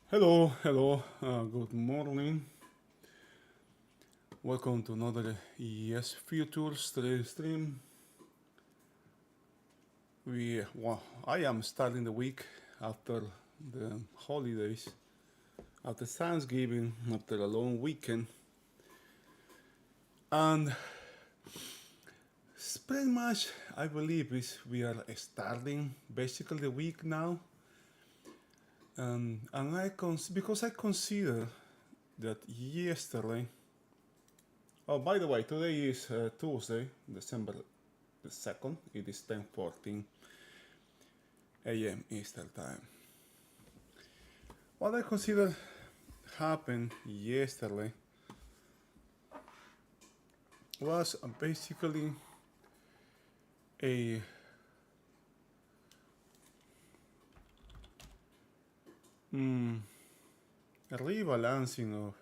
Good morning. Welcome to another ES Futures today stream. I am starting the week after the holidays, after Thanksgiving, after a long weekend, and it's pretty much I believe is we are starting basically the week now, and because I consider that yesterday. Oh, by the way, today is Tuesday, December the 2nd. It is 10:14 a.m. Eastern Time. What I consider happened yesterday was basically a mm, a rebalancing of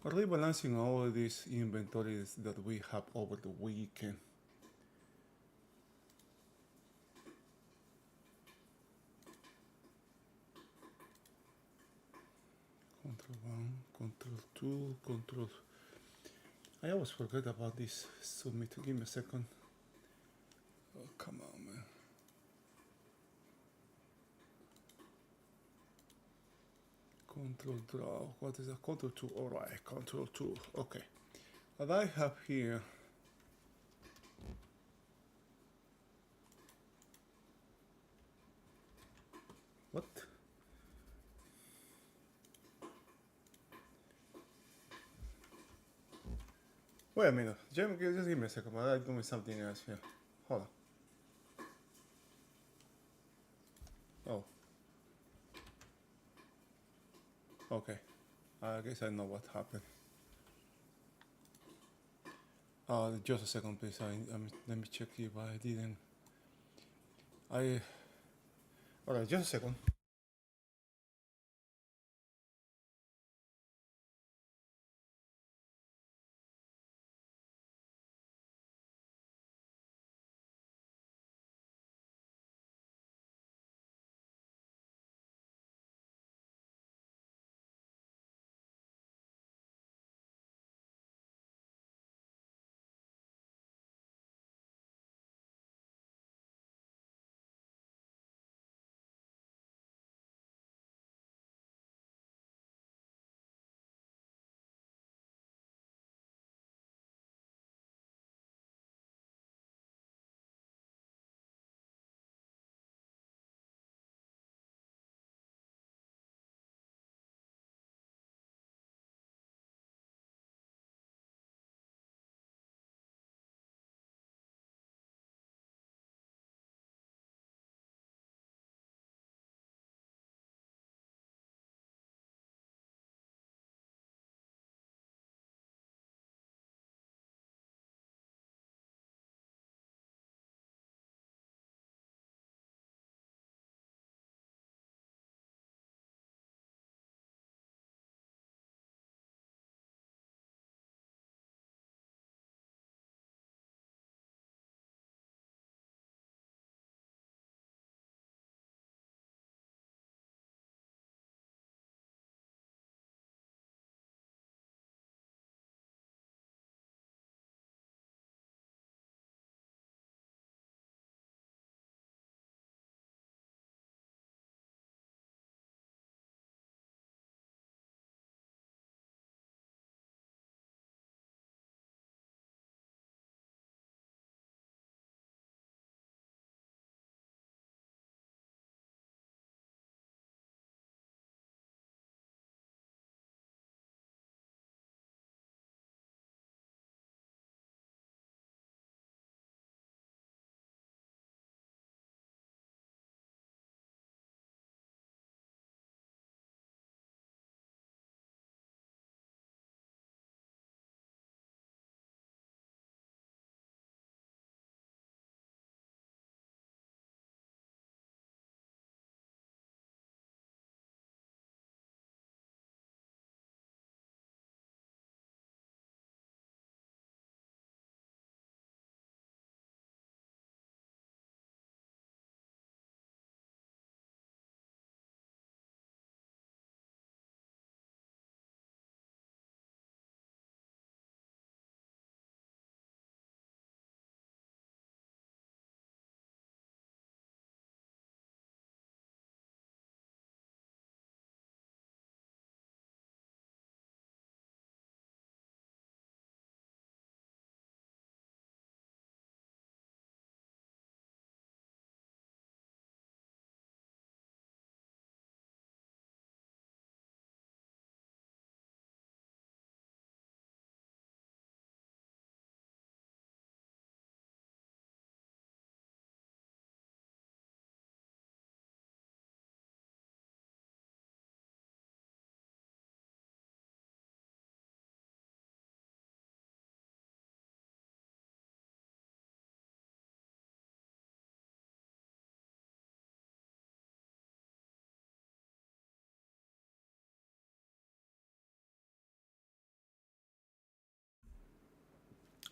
a rebalancing all these inventories that we have over the weekend. Control 1, Control 2, Control. I always forget about this submit. Give me a second. Oh, come on, man. Control draw. What is a Control 2? Alright, Control 2. Okay. What I have here. What? Wait a minute. Just give me a second. I'm doing something else here. Hold on. Oh, okay. I guess I know what happened. Just a second, please. Let me check if I didn't. Alright, just a second.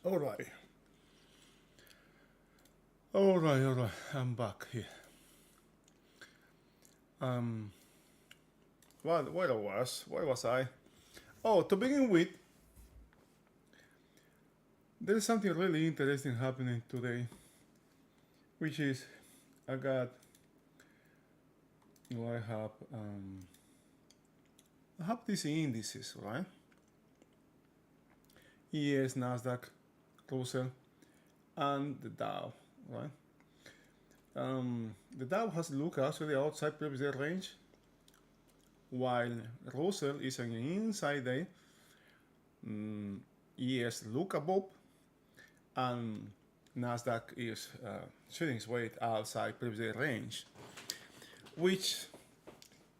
All right. All right. I'm back here. Where was I? Oh, to begin with, there is something really interesting happening today, which is I got, you know, I have these indices, right? ES, Nasdaq, Russell, and the Dow, right? The Dow has looked actually outside previous range, while Russell is on an inside day. ES look above, and Nasdaq is shooting its weight outside previous range, which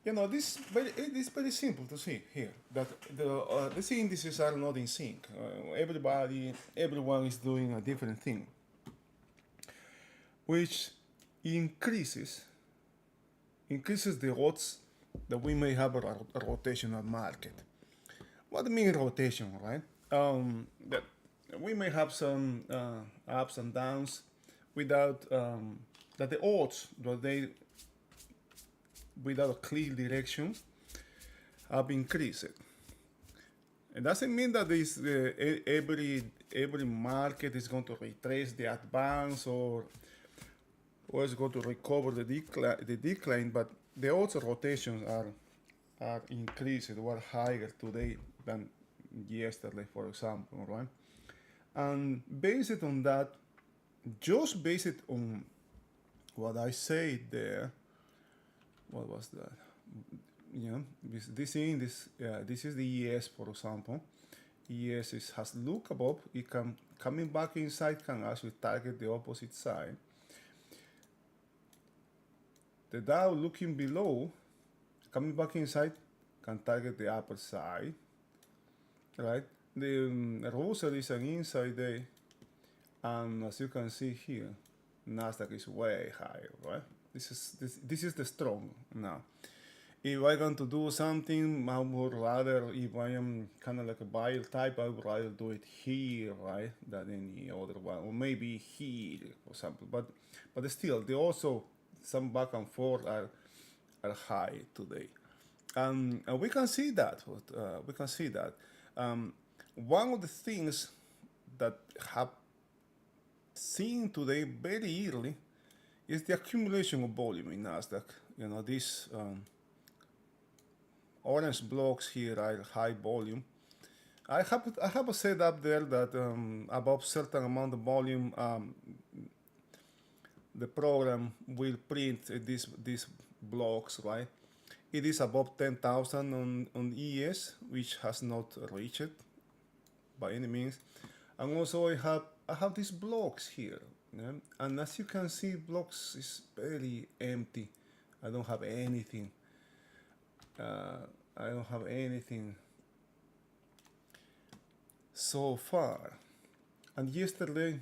it is very simple to see here that these indices are not in sync. Everyone is doing a different thing, which increases the odds that we may have a rotational market. What do you mean rotation, right? That we may have some ups and downs without that the odds that they without a clear direction have increased. It doesn't mean that this every market is going to retrace the advance or is going to recover the decline, but the odds of rotations are increased, were higher today than yesterday, for example, right? And based on that, just based on what I said there, what was that? This is the ES, for example. ES has look above. It can coming back inside can actually target the opposite side. The Dow looking below, coming back inside, can target the upper side, right? The Russell is an inside day, and as you can see here, Nasdaq is way higher, right? This is the strong now. If I want to do something, I would rather, if I am kind of like a buyer type, I would rather do it here, right, than any other one, or maybe here, for example. But still, they also some back and forth are high today, and we can see that. One of the things that have seen today very early is the accumulation of volume in Nasdaq. These orange blocks here are high volume. I have a setup there that above certain amount of volume, the program will print these blocks, right? It is above 10,000 on ES, which has not reached it by any means. And also I have these blocks here, yeah? And as you can see, blocks is very empty. I don't have anything. So far. And yesterday,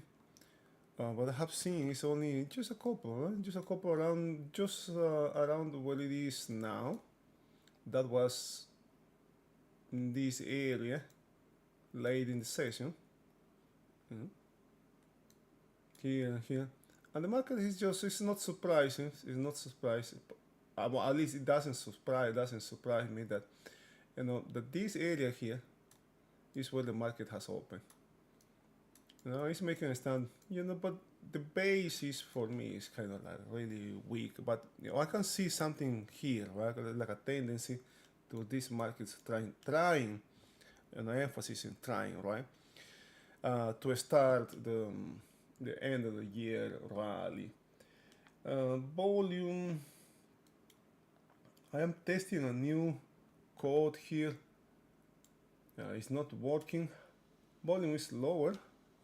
what I have seen is only just a couple, right? Just a couple around where it is now. That was in this area late in the session. Here, and the market is it's not surprising. It's not surprising. Well, at least it doesn't surprise me that that this area here is where the market has opened. It's making a stand, but the basis for me is kind of like really weak. But I can see something here, right? Like a tendency to this market's trying, emphasis in trying, right? To start the end of the year rally. Volume. I am testing a new code here. It's not working. Volume is lower,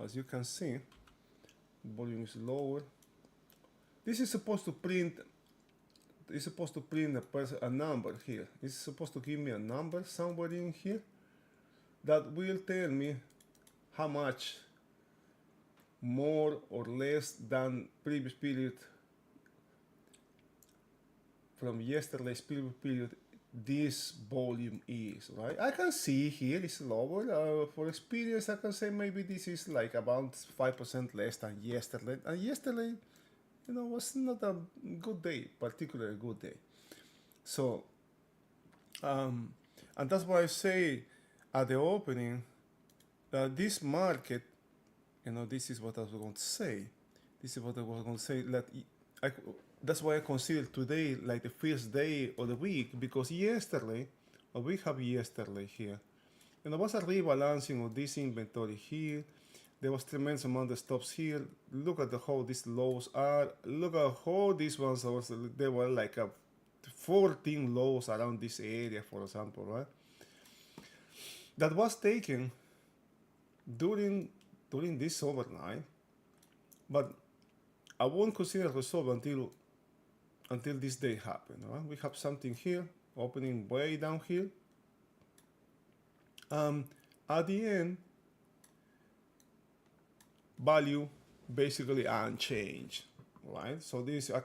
as you can see. Volume is lower. This is supposed to print. It's supposed to print a number here. It's supposed to give me a number somewhere in here that will tell me how much more or less than previous period from yesterday's previous period this volume is, right? I can see here it's lower. For experience, I can say maybe this is like about 5% less than yesterday. And yesterday, was not a good day, particularly good day. So, and that's why I say at the opening that this market, this is what I was going to say. This is what I was going to say. That's why I consider today like the first day of the week, because yesterday, what we have yesterday here, there was a rebalancing of this inventory here. There was tremendous amount of stops here. Look at how these lows are. Look at how these ones they were like a 14 lows around this area, for example, right? That was taken during this overnight, but I won't consider resolve until this day happened. Right? We have something here opening way down here. At the end, value basically unchanged, right? So this I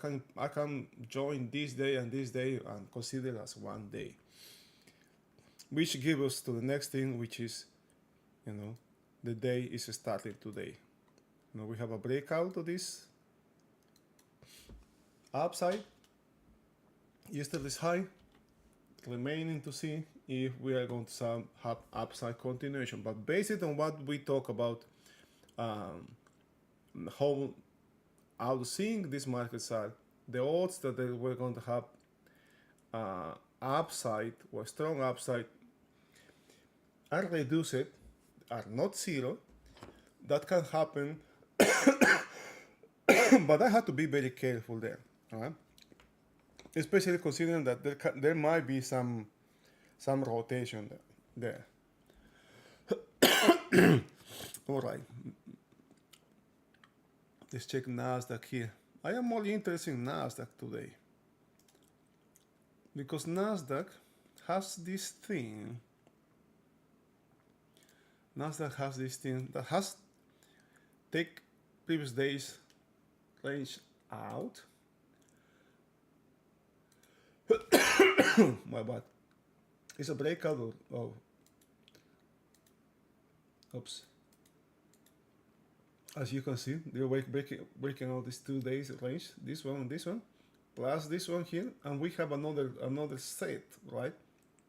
can join this day and consider as one day, which gives us to the next thing, which is, the day is starting today. We have a breakout of this upside, yesterday's high, remaining to see if we are going to have upside continuation. But based on what we talk about, how seeing these markets are, the odds that we're going to have upside or strong upside are reduced, are not zero. That can happen, but I have to be very careful there, right? Especially considering that there might be some rotation there. All right. Let's check Nasdaq here. I am more interested in Nasdaq today because Nasdaq has this thing. Nasdaq has this thing that has take previous days range out. My bad. It's a breakout of oops. As you can see, they're breaking out these 2 days range. This one and this one, plus this one here, and we have another set, right?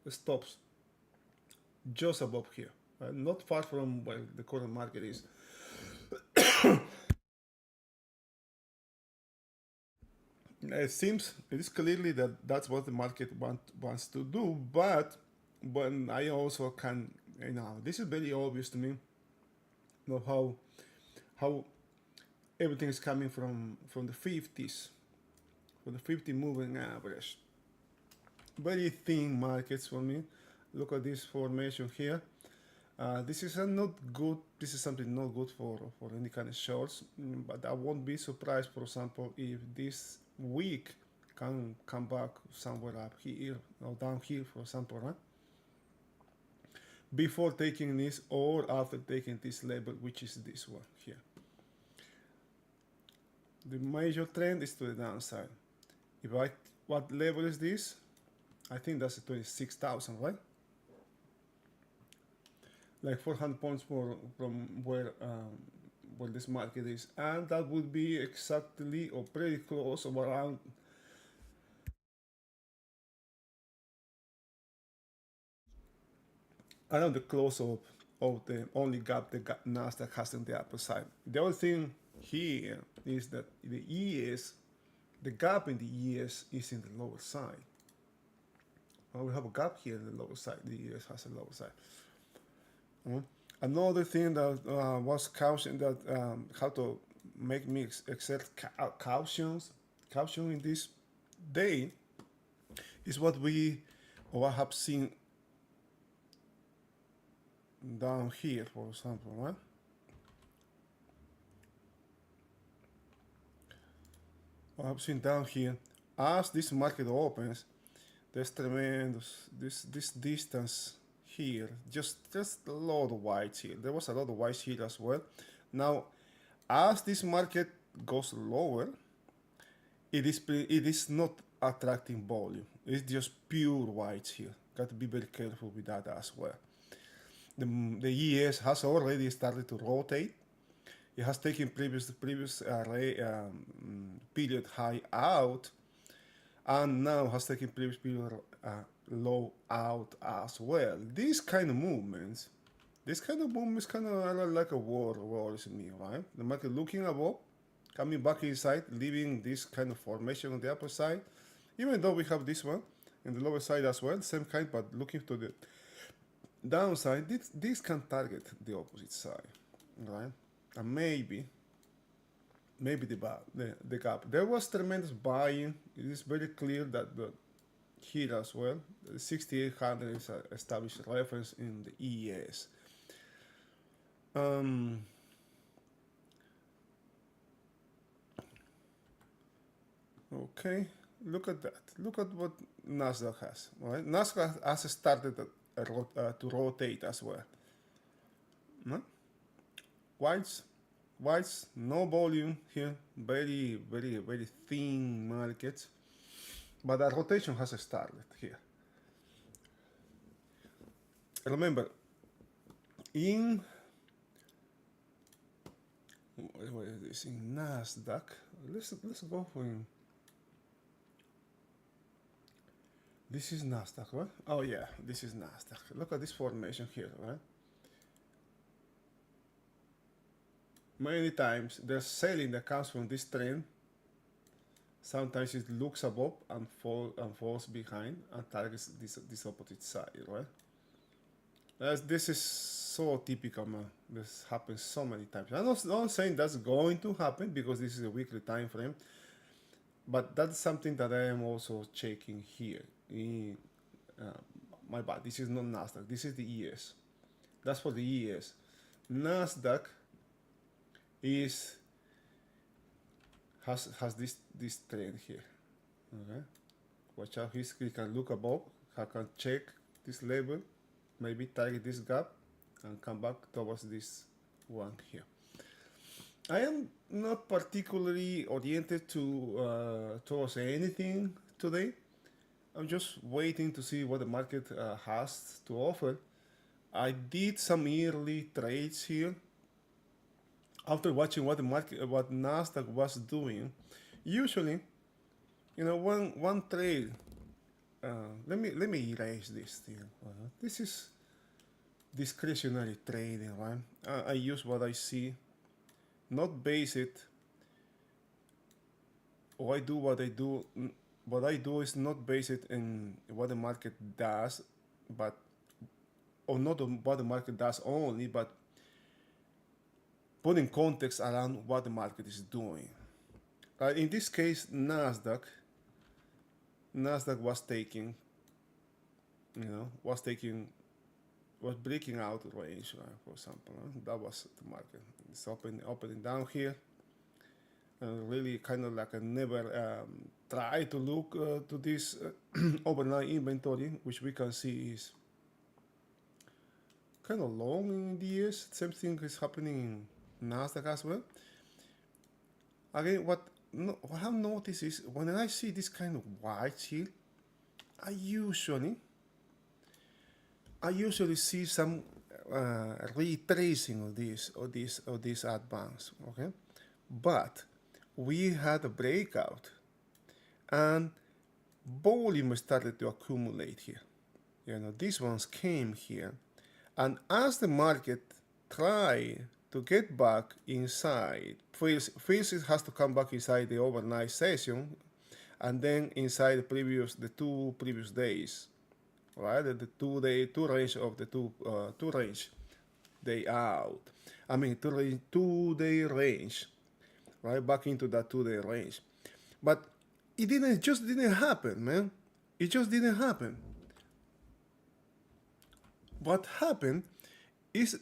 The stops just above here, right? Not far from where the current market is. It is clearly that's what the market wants to do, but I also can, this is very obvious to me, how everything is coming from the 50s, from the 50 moving average. Very thin markets for me. Look at this formation here. This is not good. This is something not good for any kind of shorts. But I won't be surprised, for example, if this week can come back somewhere up here or down here, for example, right? Before taking this or after taking this level, which is this one here. The major trend is to the downside. What level is this? I think that's 26,000, right? Like 400 points from where this market is, and that would be exactly or pretty close of around the close of the only gap the Nasdaq has on the upper side. The other thing here is that the gap in the ES is in the lower side. Well, we have a gap here in the lower side. The ES has a lower side. Another thing that was caution that how to make me exert caution in this day is what I have seen down here, for example, right? What I've seen down here, as this market opens, there's tremendous this distance here, just a lot of whites here. There was a lot of whites here as well. Now, as this market goes lower, it is not attracting volume. It's just pure whites here. Got to be very careful with that as well. The ES has already started to rotate. It has taken previous period high out, and now has taken previous period low out as well. These kind of movements kind of like a worries me, right? The market looking above, coming back inside, leaving this kind of formation on the upper side, even though we have this one in the lower side as well, same kind, but looking to the downside, this can target the opposite side, right? And maybe the gap. There was tremendous buying. It is very clear that here as well, 6800 is an established reference in the ES. Okay, look at that. Look at what Nasdaq has. Right? Nasdaq has started to rotate as well. No? Whites, no volume here. Very thin markets. But the rotation has started here. Remember, in what is this? In Nasdaq, let's go for him. This is Nasdaq, right? Oh yeah, this is Nasdaq. Look at this formation here, right? Many times there's selling that comes from this trend. Sometimes it looks above and falls behind and targets this opposite side, right? This is so typical, man. This happens so many times. I'm not saying that's going to happen because this is a weekly time frame, but that's something that I am also checking here. My bad. This is not Nasdaq. This is the ES. That's for the ES. Nasdaq has this trend here. Okay, watch out. He can look above. He can check this level, maybe target this gap, and come back towards this one here. I am not particularly oriented towards anything today. I'm just waiting to see what the market has to offer. I did some early trades here after watching what Nasdaq was doing. Usually, you know, one trade. Let me erase this thing. This is discretionary trading, right? I use what I see, not base it. Or I do what I do. What I do is not base it in what the market does, or not on what the market does only, but putting context around what the market is doing. In this case, Nasdaq was taking, was breaking out range, for example. That was the market. It's opening down here. Really kind of like I never try to look to this overnight inventory, which we can see is kind of long in the years. Same thing is happening in Nasdaq as well. Again, what I have noticed is when I see this kind of white here, I usually see some retracing of this advance. Okay, but we had a breakout and volume started to accumulate here. These ones came here, and as the market tried to get back inside, first it has to come back inside the overnight session, and then inside the two previous days, right? The 2 range of the two range day out. I mean 2-day range. Right back into that 2-day range, but it just didn't happen, man. It just didn't happen. What happened is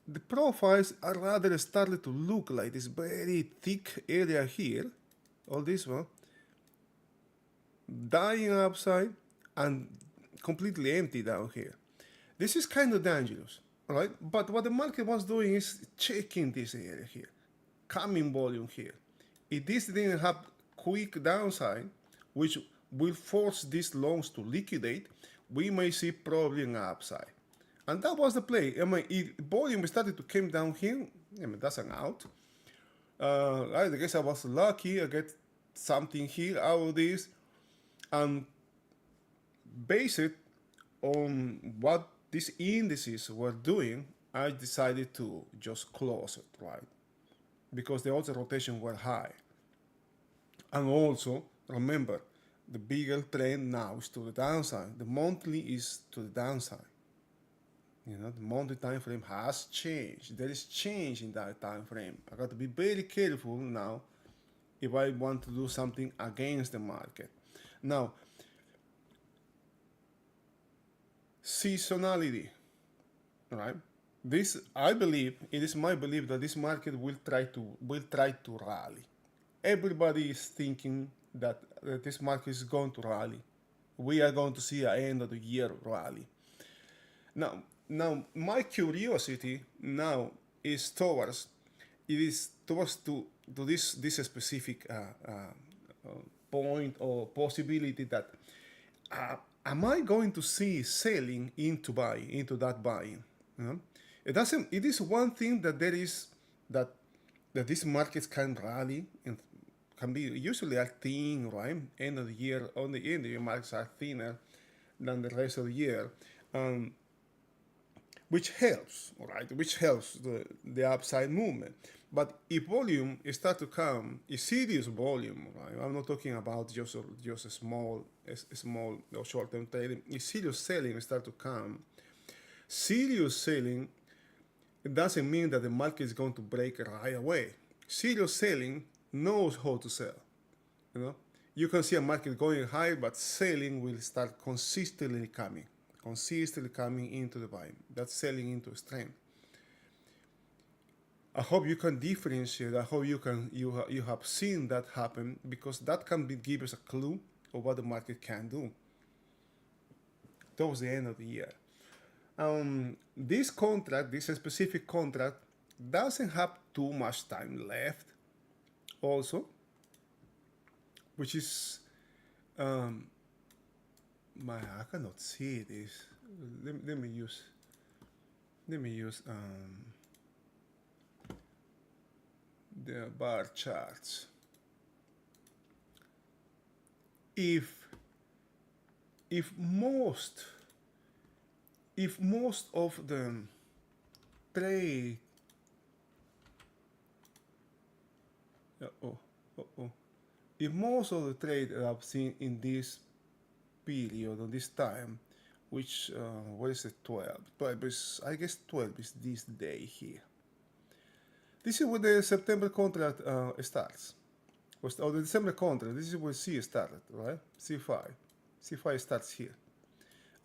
the profiles are rather started to look like this very thick area here, all this one, dying upside and completely empty down here. This is kind of dangerous, right? But what the market was doing is checking this area here. Coming volume here. If this didn't have quick downside, which will force these loans to liquidate, we may see probably an upside. And that was the play. I mean, volume started to come down here. I mean, that's an out. I guess I was lucky. I get something here out of this, and based on what these indices were doing, I decided to just close it, right? Because the odds of rotation were high. And also, remember, the bigger trend now is to the downside. The monthly is to the downside. You know, the monthly time frame has changed. There is change in that time frame. I got to be very careful now if I want to do something against the market. Now, seasonality, right? This, I believe, it is my belief that this market will try to rally. Everybody is thinking that this market is going to rally. We are going to see an end of the year rally. Now, my curiosity now is towards to this specific point or possibility that am I going to see selling into that buying? You know? It is one thing that there is that these markets can rally and can be usually are thin, right? End of the year, on the end of the year markets are thinner than the rest of the year. Which helps, right? Which helps the upside movement. But if volume start to come, a serious volume, right? I'm not talking about just a small or short-term trading. If serious selling start to come, serious selling, it doesn't mean that the market is going to break right away. Serious selling knows how to sell. You know, you can see a market going high, but selling will start consistently coming into the buying. That's selling into strength. I hope you can differentiate. I hope you have seen that happen, because that can give us a clue of what the market can do towards the end of the year. This specific contract, doesn't have too much time left. Also, which is I cannot see this. Let me use the bar charts. If most of the trade if most of the trade I've seen in this period or this time, which what is it, 12 is, I guess 12 is this day here. This is where the September contract starts, or the December contract. This is where C started, right? C5 starts here,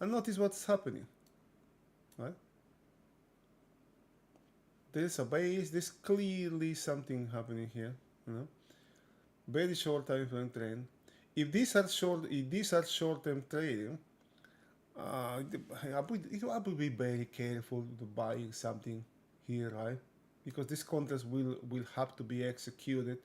and notice what's happening, right? There's a base. There's clearly something happening here, you know. Very short time frame trend. If these are short-term trading, I would be very careful to buying something here, right? Because these contracts will have to be executed.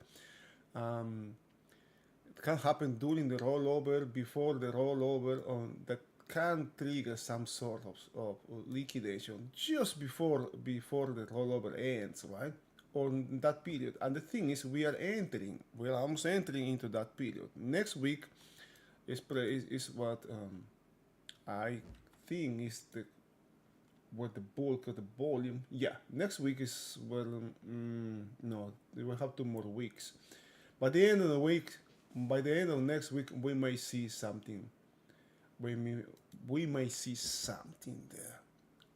It can happen during the rollover, before the rollover, that can trigger some sort of liquidation just before the rollover ends, right? Or in that period. And the thing is, we are almost entering into that period. Next week is what I think is where the bulk of the volume. Yeah, next week is where no, we will have 2 more weeks. By the end of the week, by the end of next week, we may see something. We may see something there,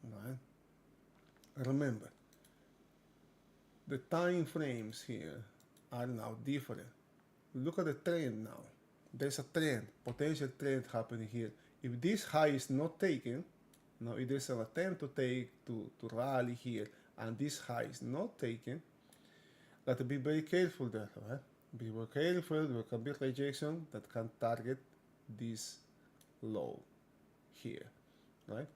right? Remember, the time frames here are now different. Look at the trend now. There's a trend, potential trend happening here. If this high is not taken, now if there's an attempt to rally here, and this high is not taken, got to be very careful there, right? Be very careful. There can be rejection that can target this low here, right?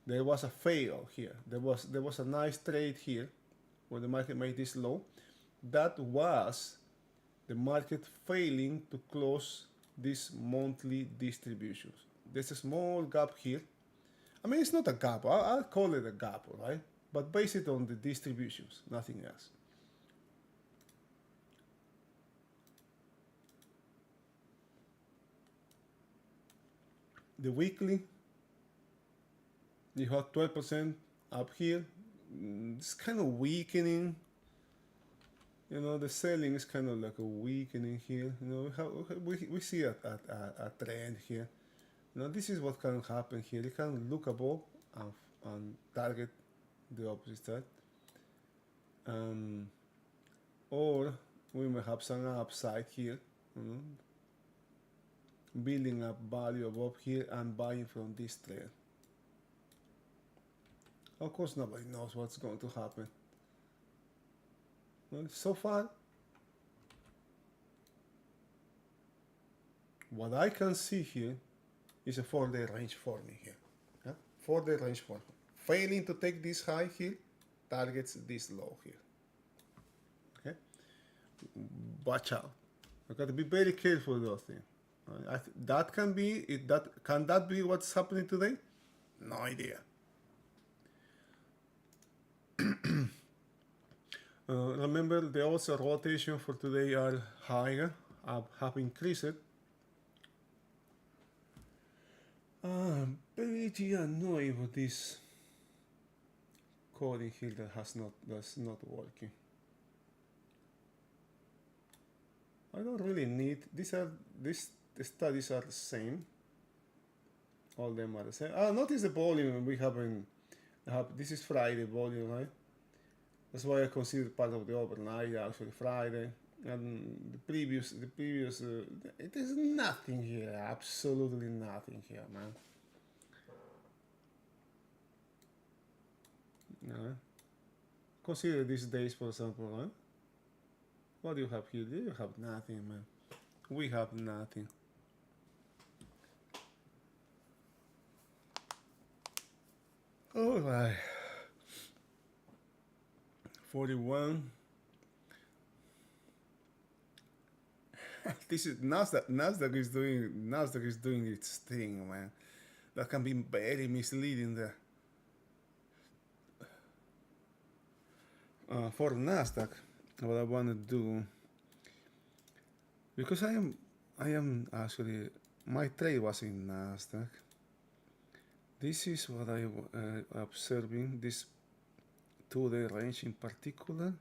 There was a fail here. There was a nice trade here where the market made this low. That was the market failing to close these monthly distributions. There's a small gap here. I mean, it's not a gap. I'll call it a gap, right? But base it on the distributions, nothing else. The weekly, you have 12% up here. It's kind of weakening. You know, the selling is kind of like a weakening here. You know, we see a trend here. You know, this is what can happen here. You can look above and target the opposite side. Or we may have some upside here. You know, building up value above here and buying from this trend. Of course, nobody knows what's going to happen. Well, so far, what I can see here is a 4-day range forming here. Yeah? 4-day range forming. Failing to take this high here, targets this low here. Okay? Watch out. You got to be very careful with those things. That can be it. Can that be what's happening today? No idea. Remember, the odds of rotation for today are higher, have increased. I'm very annoyed with this coding here that's not working. I don't really need these studies are the same. All of them are the same. Notice the volume we haven't. This is Friday volume, right? That's why I consider part of the overnight actually Friday. And the previous it is nothing here, absolutely nothing here, man. Consider these days, for example, right? What do you have here? You have nothing, man. We have nothing. All right. 41. This is Nasdaq is doing its thing, man. That can be very misleading there. For Nasdaq, what I want to do, because I am actually, my trade was in Nasdaq. This is what I observing, this 2-day range in particular.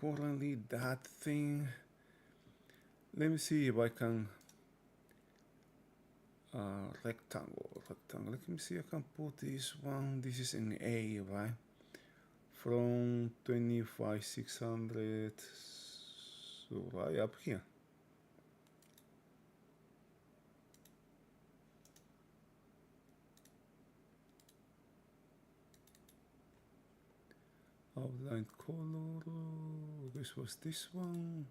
Currently that thing, let me see if I can rectangle, let me see, I can put this one, this is in A, right, from 25,600, so right up here. Outline color, this was this one,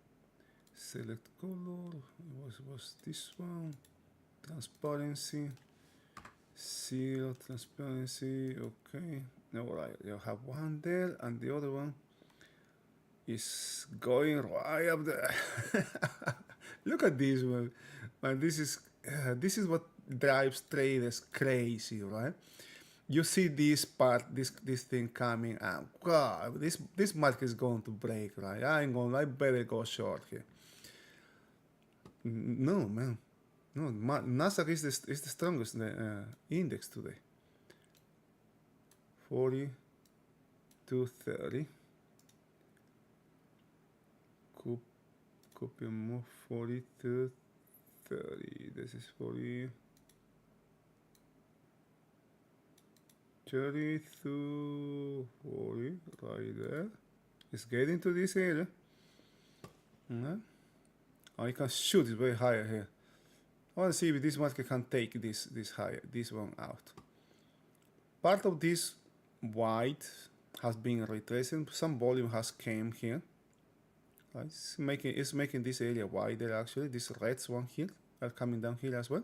select color, was this one, transparency, seal, transparency, okay. Alright, you have one there and the other one is going right up there. Look at this one, and this is what drives traders crazy, right? You see this part, this thing coming, and God, this market is going to break, right? I better go short here. No, man, no. Nasdaq is the strongest index today. 40 to 30. Copy and move 40 to 30. This is 40. 30 to 40, right there. It's getting to this area. I can shoot it very higher here. I want to see if this market can take this one out. Part of this white has been retracing. Some volume has came here. It's making this area wider actually. This red one here are coming down here as well.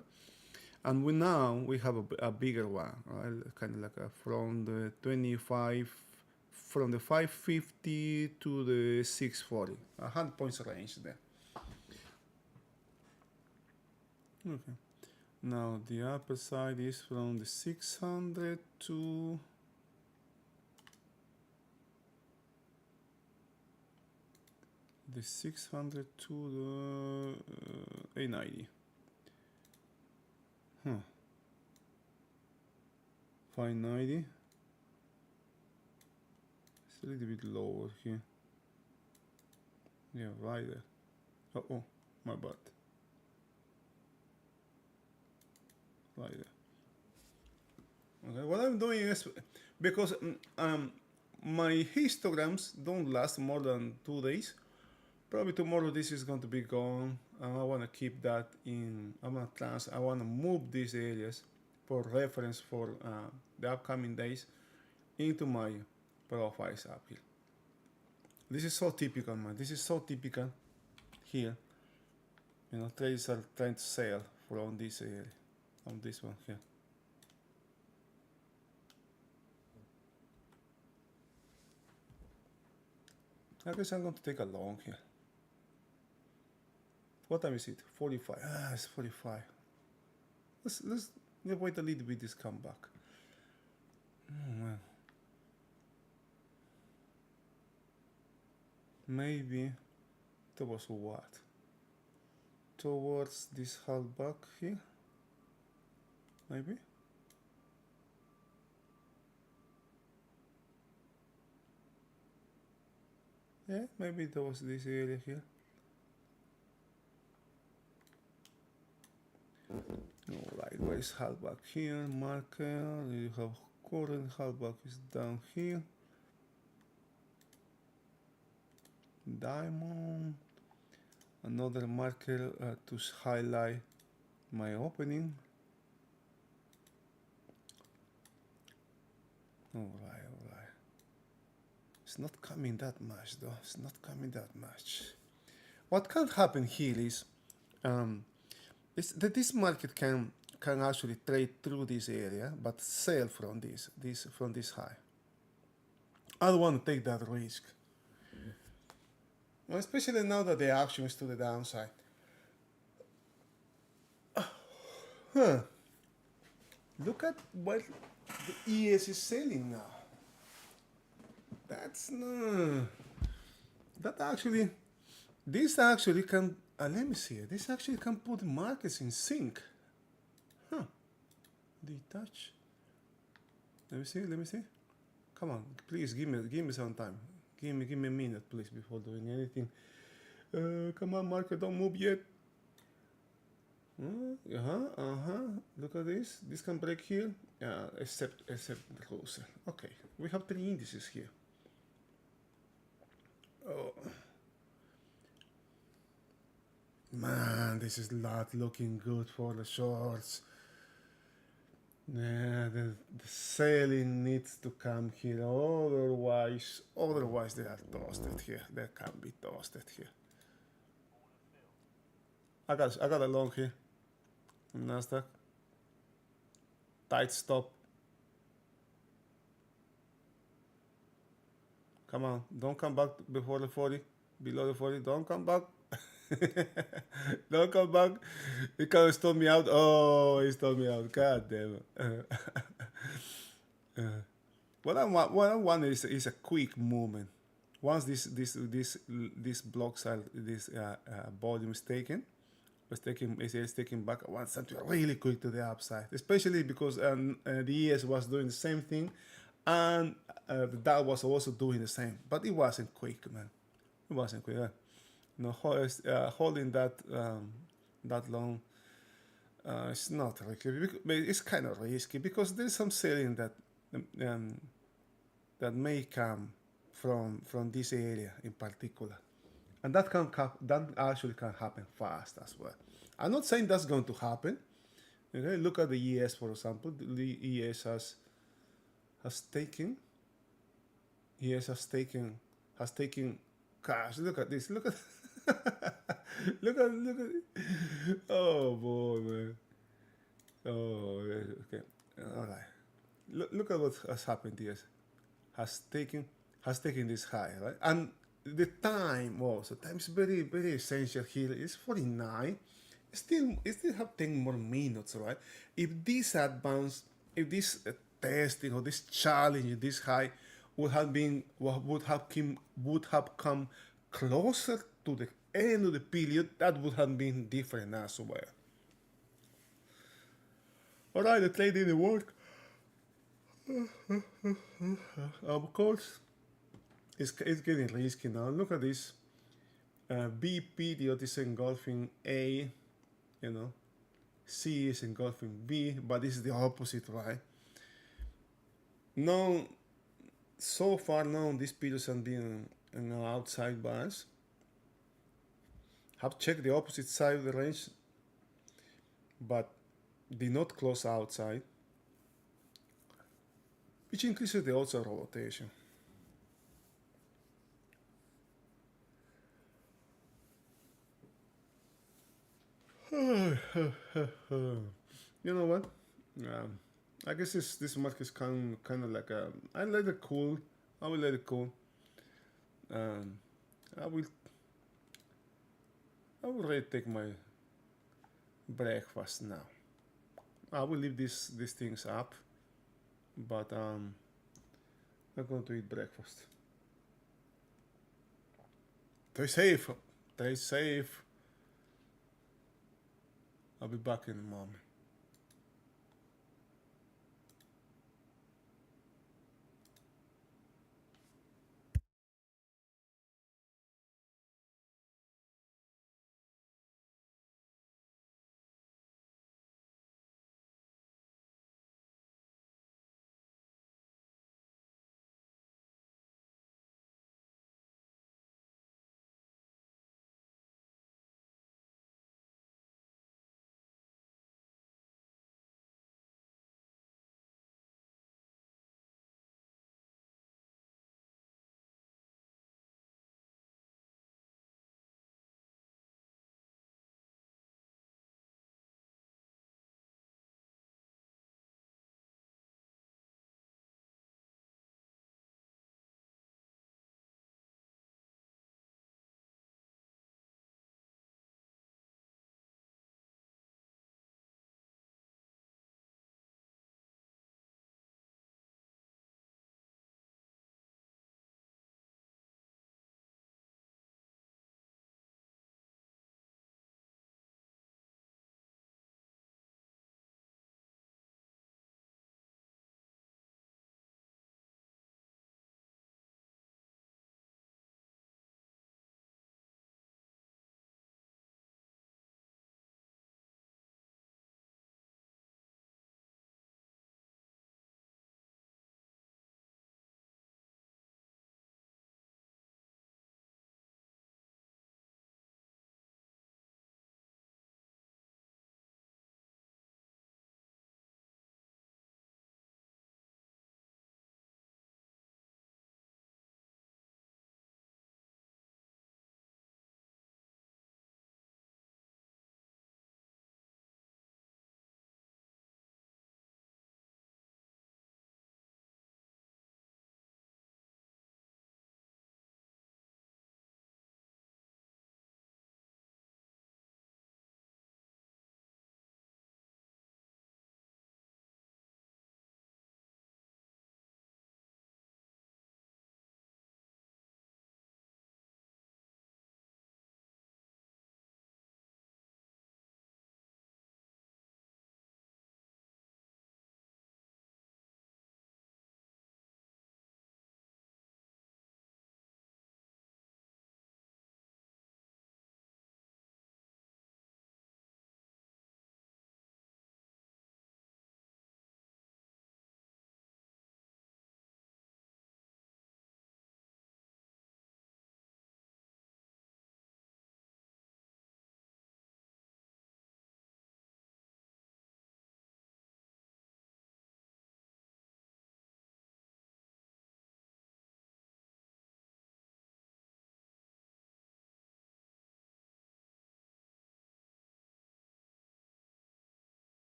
And we have a bigger one, right? Kind of like from the 25 from the 550 to the 640, 100 points range there. Okay. Now the upper side is from the 600 to the 600 to the 890. 590. It's a little bit lower here. Yeah, right there. Oh, my bad. Right there. Okay, what I'm doing is because my histograms don't last more than 2 days. Probably tomorrow this is going to be gone, and I want to keep that in. I want to move these areas for reference for the upcoming days into my profiles up here. This is so typical, man. This is so typical here. You know, traders are trying to sell from this area, on this one here. I guess I'm going to take a long here. What time is it? 45. Ah, it's 45. Let's wait a little bit this comeback. Oh man. Maybe towards what? Towards this halfback here? Maybe? Yeah, maybe towards this area here. Alright, where is halfback here? Marker, you have current halfback is down here. Diamond. Another marker to highlight my opening. Alright. It's not coming that much though. It's not coming that much. What can happen here is that this market can actually trade through this area, but sell from this high. I don't want to take that risk. Well, especially now that the action is to the downside. Look at what the ES is selling now. That's no. This actually can. Let me see. This actually can put the markets in sync. Detach. Let me see. Come on, please give me some time. Give me a minute, please, before doing anything. Come on, market, don't move yet. Look at this. This can break here. Except the closer. Okay, we have 3 indices here. Oh. Man, this is not looking good for the shorts. Yeah, the selling needs to come here. Otherwise they are toasted here. They can be toasted here. I got a long here. Nasdaq. Tight stop. Come on, don't come back before the 40. Below the 40, don't come back. Don't come back. He kind of stole me out. Oh, he stole me out. God damn it. What I want is a quick movement. Once this blocks are this volume is taken, it's taken back. I want something really quick to the upside, especially because the ES was doing the same thing, and the Dow was also doing the same, but it wasn't quick, man. It wasn't quick. Holding that long, it's not risky. It's kind of risky because there's some selling that may come from this area in particular, and that actually can happen fast as well. I'm not saying that's going to happen. Okay, look at the ES, for example. The ES has taken cash. Look at this. Look at look at it. Oh boy, man. Oh, okay. All right. Look at what has happened here. Has taken has taken this high, right? And the time also, time is very, very essential here. It's 49. It still have 10 more minutes, right? If this advance, if this testing or this challenge, this high would have come closer to the end of the period, that would have been different as well. All right, the trade didn't work. Of course, it's getting risky now. Look at this. B period is engulfing A, you know. C is engulfing B, but this is the opposite, right? No, so far, no, these periods have been in an outside bias. Have checked the opposite side of the range, but did not close outside, which increases the odds of rotation. You know what? I guess this market is kind of like I let it cool. I will let it cool. Um, I will really take my breakfast now. I will leave these things up, but I'm going to eat breakfast. Stay safe. Stay safe. I'll be back in a moment.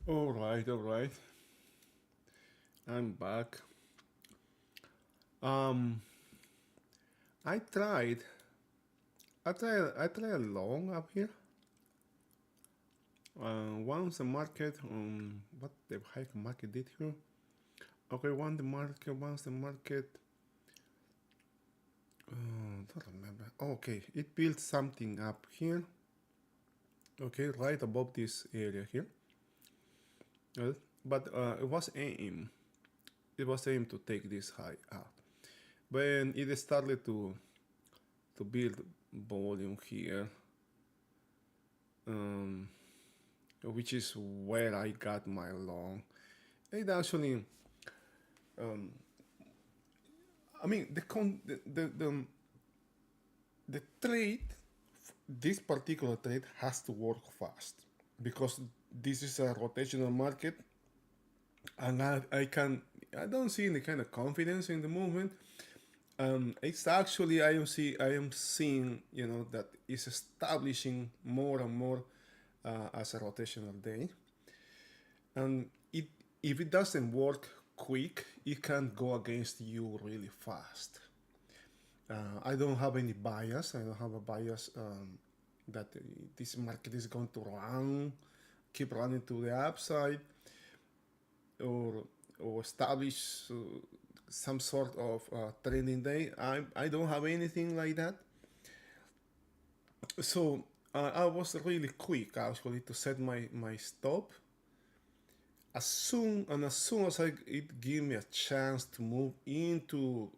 All right. I'm back. Um, I tried. I tried long up here. Once the market, what the heck market did here? Okay, once the market, don't remember. Okay, it built something up here. Okay, right above this area here. But it was aim. It was aimed to take this high up. When it started to build volume here, um, which is where I got my long. It actually, um, I mean, the trade, this particular trade has to work fast because this is a rotational market, and I don't see any kind of confidence in the movement. It's actually I am seeing that it's establishing more and more as a rotational day, and if it doesn't work quick, it can go against you really fast. I don't have any bias. I don't have a bias that this market is going to keep running to the upside, or establish some sort of trending day. I don't have anything like that. So I was really quick actually to set my stop. As soon as it gave me a chance to move into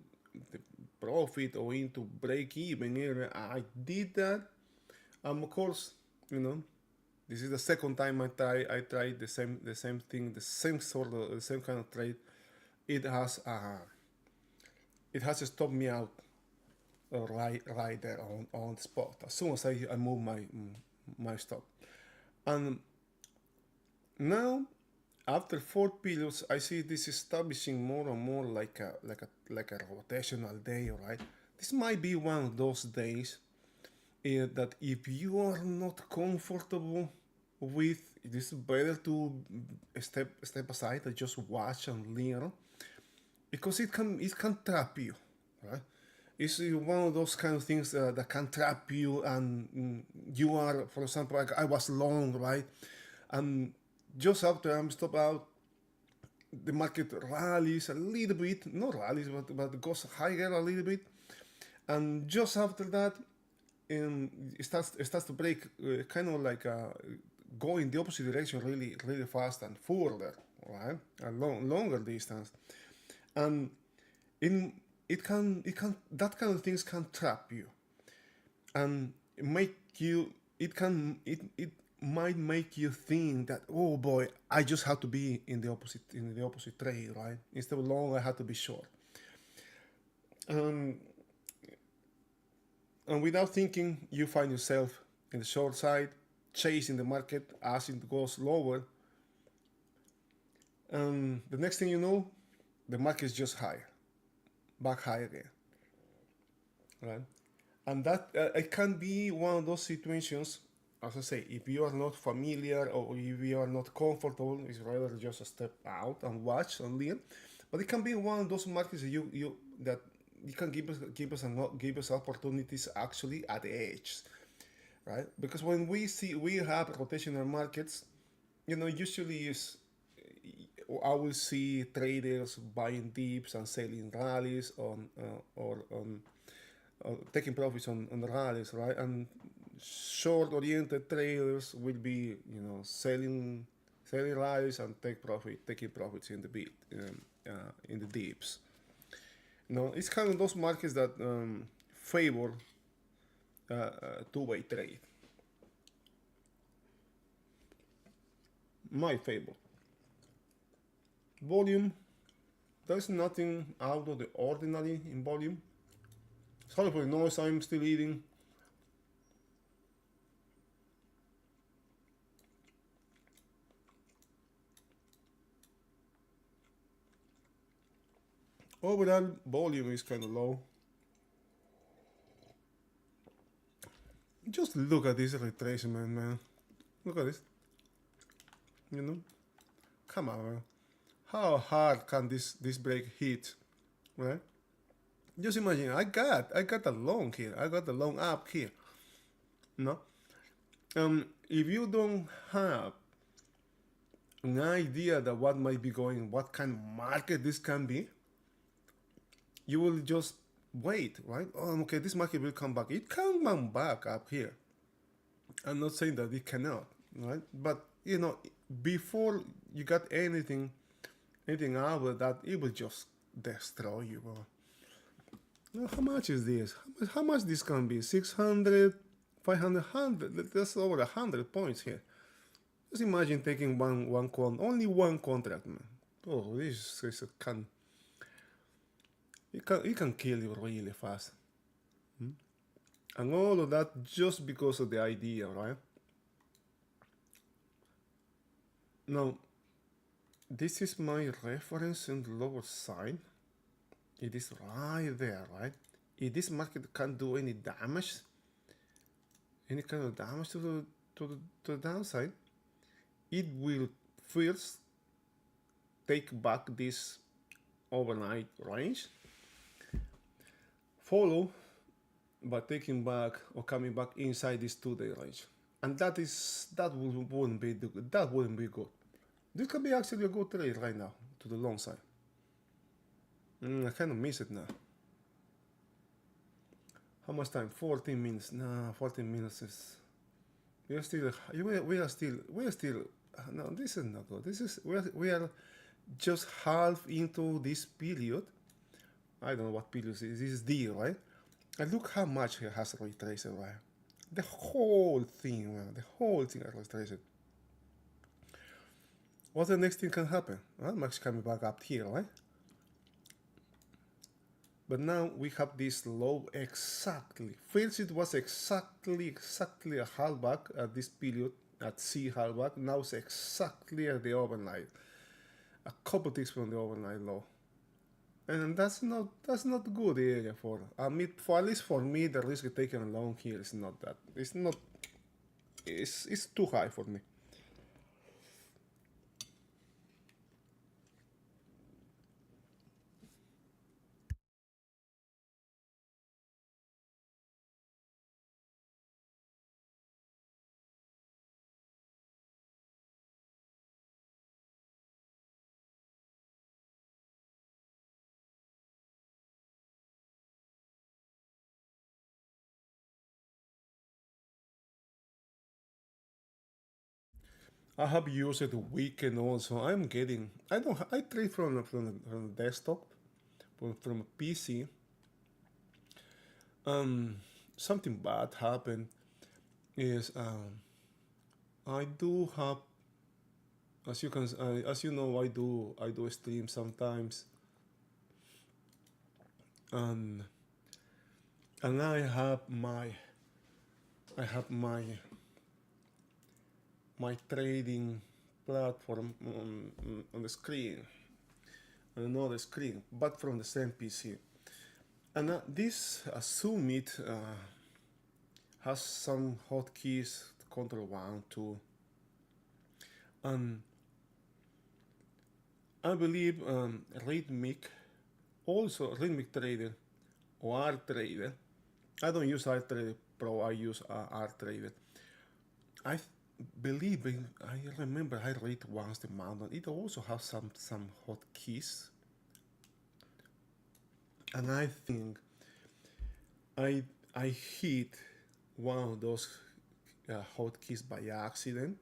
the profit or into break even area, I did that. Of course, you know, this is the second time I tried the same thing, the same kind of trade. It has stopped me out right there on the spot as soon as I move my stop. And now, after 4 periods, I see this establishing more and more like a rotational day. Right, this might be one of those days that if you are not comfortable with, it is better to step aside and just watch and learn, because it can trap you, right? It's one of those kind of things that can trap you, and you are, for example, like I was long, right, and just after I'm stopped out, the market rallies a little bit, not rallies, but goes higher a little bit, and just after that, it starts to break, kind of like go in the opposite direction really fast and further, right? A longer distance, and in it can that kind of things can trap you and make you. It might make you think that, oh boy, I just have to be in the opposite trade, right? Instead of long, I have to be short. Um, and without thinking, you find yourself in the short side, chasing the market as it goes lower. And the next thing you know, the market is just higher, back high again, right? And that it can be one of those situations. As I say, if you are not familiar or if you are not comfortable, it's rather just a step out and watch and learn. But it can be one of those markets that you can give us opportunities actually at the edge, right? Because when we have rotational markets, usually is I will see traders buying dips and selling rallies or taking profits on the rallies, right? And short-oriented traders will be, selling rallies and taking profits in the beat, in the dips. It's kind of those markets that favor two-way trade. My favor. Volume. There's nothing out of the ordinary in volume. Sorry for the noise, I'm still eating. Overall volume is kind of low. Just look at this retracement, man. Look at this. You know? come on, man. How hard can this break hit, right? Just imagine, I got a long here. I got a long up here. No, if you don't have an idea that what might be going, what kind of market this can be, you will just wait, right? Oh, okay, this market will come back. It can come back up here. I'm not saying that it cannot, right? But before you got anything out of that, it will just destroy you, bro. How much is this? How much this can be? 600, 500, 100. That's over 100 points here. Just imagine taking only one contract, man. Oh, this is it can kill you really fast. And all of that just because of the idea, right? Now, this is my reference in the lower side. It is right there, right? If this market can't do any damage, any kind of damage to the downside, it will first take back this overnight range, follow by taking back or coming back inside this 2-day range, and that wouldn't be good. This could be actually a good trade right now to the long side. I kind of miss it now. How much time? 14 minutes. Nah, 14 minutes is. We are still. No, this is not good. We are just half into this period. I don't know what period is. This is D, right? And look how much it has retraced, right? The whole thing, man. The whole thing has retraced. What's the next thing can happen? Well, Max coming back up here, right? But now we have this low exactly. First it was exactly a halfback at this period at C halfback. Now it's exactly at the overnight. A couple ticks from the overnight low. And that's not good area for at least for me the risk taken along here is not that. It's too high for me. I have used it weekend also. I trade from the desktop, from a PC. Something bad happened is I do have, as you know, I do stream sometimes, and I have my trading platform on the screen, on another screen, but from the same PC. And this Summit has some hotkeys, Control 1, 2, and I believe Rhythmic Trader or R Trader. I don't use R Trader Pro. I use R Trader. I believe I remember I read once the mountain. It also has some hotkeys, and I think I hit one of those hotkeys by accident,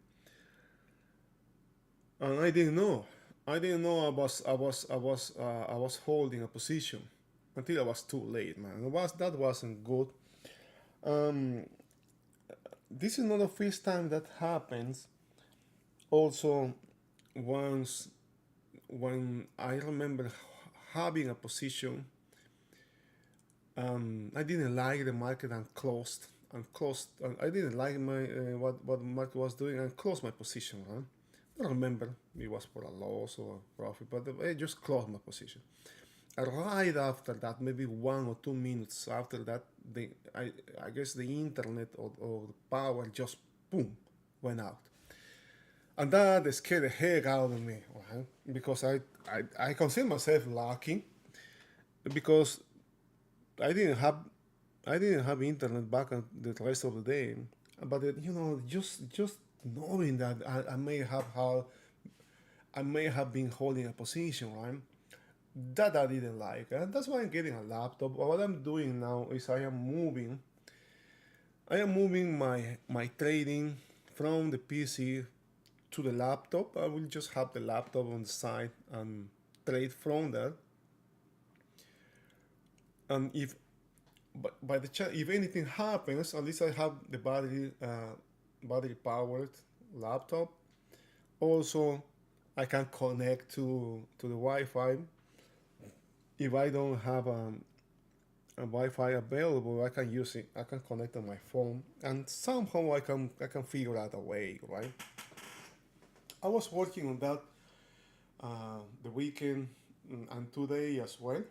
and I didn't know. I didn't know I was holding a position until I was too late, man. That wasn't good. This is not the first time that happens. Also, once when I remember having a position, I didn't like the market and closed. I didn't like my what the market was doing and closed my position. Right? I don't remember it was for a loss or a profit, but I just closed my position. And right after that, maybe 1 or 2 minutes after that, I guess the internet or the power just boom went out. And that scared the heck out of me, right? Because I consider myself lucky because I didn't have I didn't have internet back on the rest of the day, but just knowing that I may have been holding a position, right? That I didn't like, and that's why I'm getting a laptop. What I'm doing now is I am moving my trading from the PC to the laptop. I will just have the laptop on the side and trade from that. And if by the if anything happens, at least I have the battery powered laptop. Also, I can connect to the Wi-Fi. If I don't have a Wi-Fi available, I can use it. I can connect on my phone, and somehow I can figure out a way, right? I was working on that the weekend and today as well,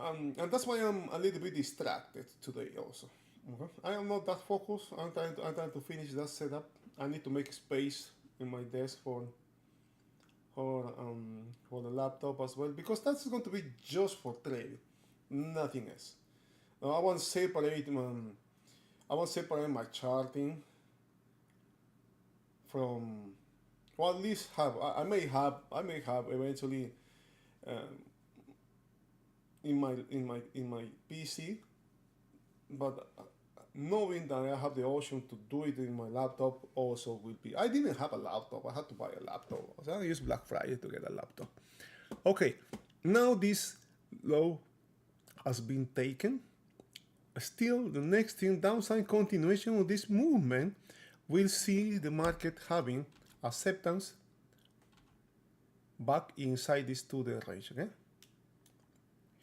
and that's why I'm a little bit distracted today also. Okay? I am not that focused. I'm trying to finish that setup. I need to make space in my desk for the laptop as well because that's going to be just for trading, nothing else. I want to separate my charting from, well, at least have I may have eventually um, in my PC, but knowing that I have the option to do it in my laptop also will be. I didn't have a laptop. I had to buy a laptop. So I used Black Friday to get a laptop. Okay, now this low has been taken. Still, the next thing, downside continuation of this movement, we'll see the market having acceptance back inside this 2-day range. Okay,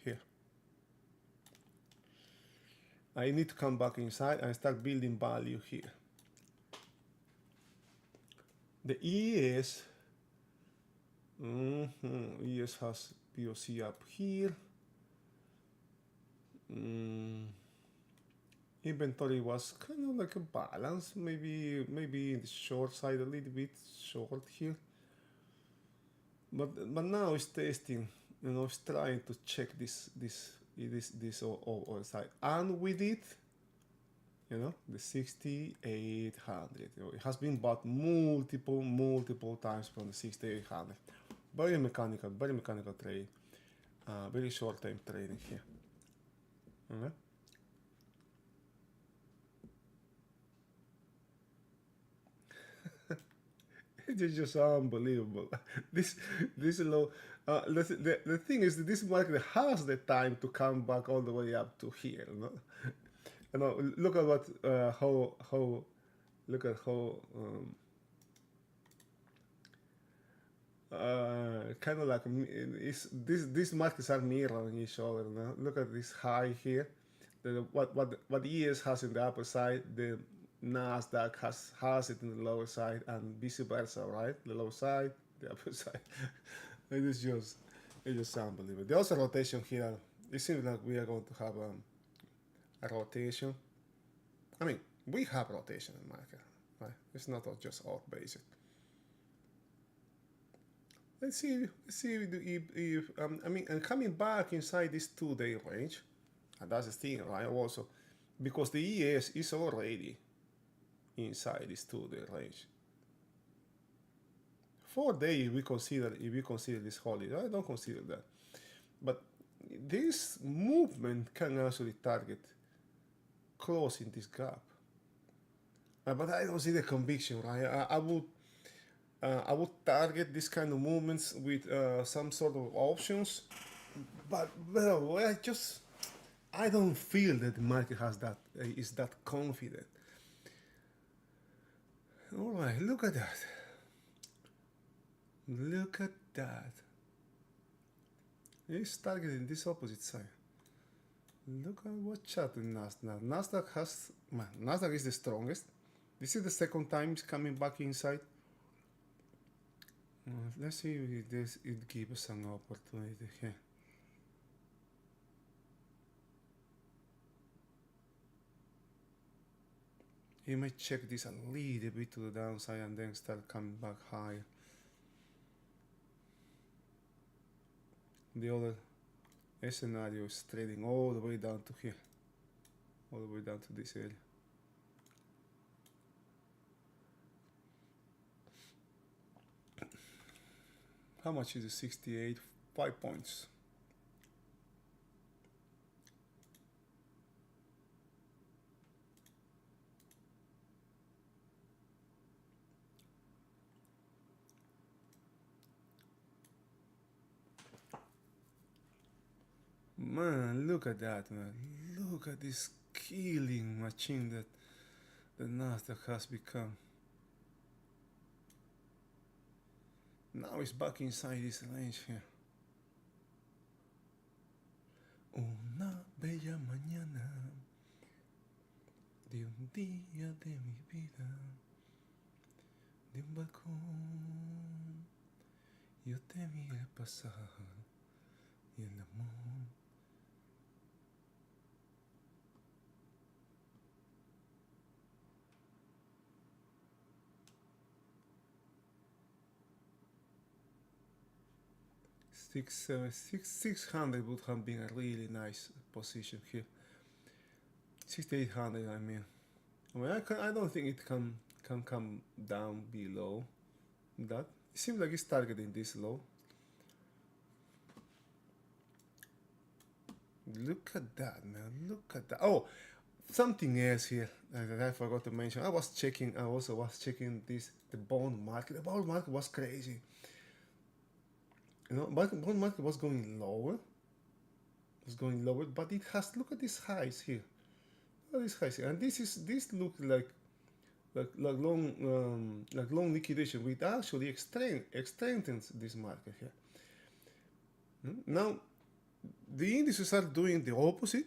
here. I need to come back inside and start building value here. The ES, ES has POC up here. Inventory was kind of like a balance, maybe in the short side a little bit short here. But now it's testing, it's trying to check this over side, and with it, the 6,800. It has been bought multiple times from the 6,800. Very mechanical trade, very short time trading here. Okay. It's just unbelievable. This low. The thing is that this market has the time to come back all the way up to here. Look at what how look at how kind of like these markets are mirroring each other. No? Look at this high here. What ES has in the upper side, the Nasdaq has it in the lower side, and vice versa, right? The lower side, the upper side. It's just unbelievable. There's also rotation here. It seems like we are going to have a rotation. I mean, we have rotation in the market, right? It's not just off basic. Let's see if and coming back inside this 2-day range, and that's the thing, right? Also, because the ES is already inside this 2-day range. 4-day, if we consider this holiday, I don't consider that, but this movement can actually target closing this gap. But I don't see the conviction, right? I would target this kind of movements with some sort of options, but well, I don't feel that the market is that confident. All right, look at that. Look at that. It's targeting this opposite side. Look at what chart in Nasdaq. Nasdaq is the strongest. This is the second time it's coming back inside. Let's see if it gives us an opportunity here. he may check this a little bit to the downside and then start coming back higher. The other scenario is trading all the way down to here, all the way down to this area. How much is it? 68, 5 points. Man, look at that, man. Look at this killing machine that the Nasdaq has become. Now it's back inside this range here. Una bella mañana de un día de mi vida, de un balcón, yo te vi pasar y el amor. Six hundred would have been a really nice position here. 6,800, I mean. I don't think it can come down below that. It seems like it's targeting this low. Look at that, man. Look at that. Oh, something else here that I forgot to mention. I also was checking the bond market. The bond market was crazy. You know, bond market was going lower. But it has, look at these highs here. Look at these highs here. And this looked like long liquidation, which actually strengthens this market here. Now, the indices are doing the opposite.